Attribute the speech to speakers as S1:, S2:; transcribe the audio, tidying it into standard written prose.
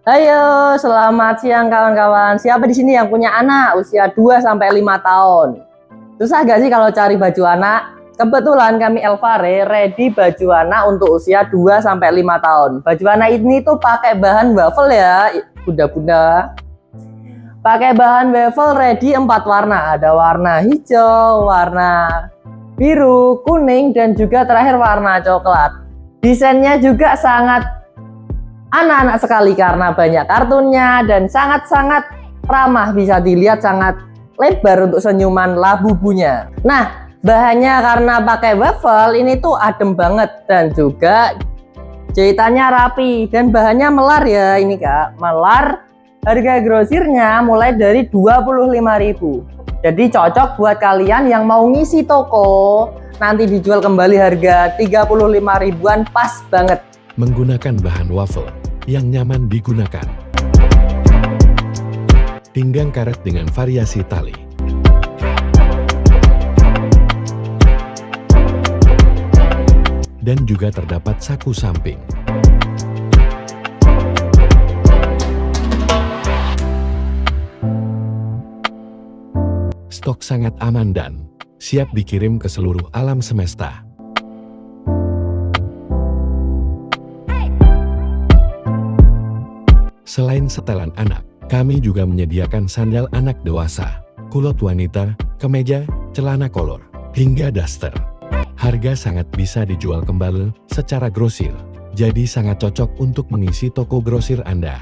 S1: Ayo, selamat siang kawan-kawan. Siapa di sini yang punya anak usia 2 sampai 5 tahun? Susah gak sih kalau cari baju anak? Kebetulan kami Elvare ready baju anak untuk usia 2 sampai 5 tahun. Baju anak ini tuh pakai bahan waffle ya, bunda-bunda. Pakai bahan waffle ready 4 warna. Ada warna hijau, warna biru, kuning, dan juga terakhir warna coklat. Desainnya juga sangat anak-anak sekali karena banyak kartunnya dan sangat-sangat ramah, bisa dilihat sangat lebar untuk senyuman labubunya. Nah, bahannya karena pakai waffle ini tuh adem banget dan juga jahitannya rapi dan bahannya melar ya ini Kak, melar. Harga grosirnya mulai dari 25.000. Jadi cocok buat kalian yang mau ngisi toko, nanti dijual kembali harga 35 ribuan, pas banget.
S2: Menggunakan bahan waffle yang nyaman digunakan. Pinggang karet dengan variasi tali. Dan juga terdapat saku samping. Stok sangat aman dan siap dikirim ke seluruh alam semesta. Selain setelan anak, kami juga menyediakan sandal anak dewasa, kulot wanita, kemeja, celana kolor, hingga daster. Harga sangat bisa dijual kembali secara grosir, jadi sangat cocok untuk mengisi toko grosir Anda.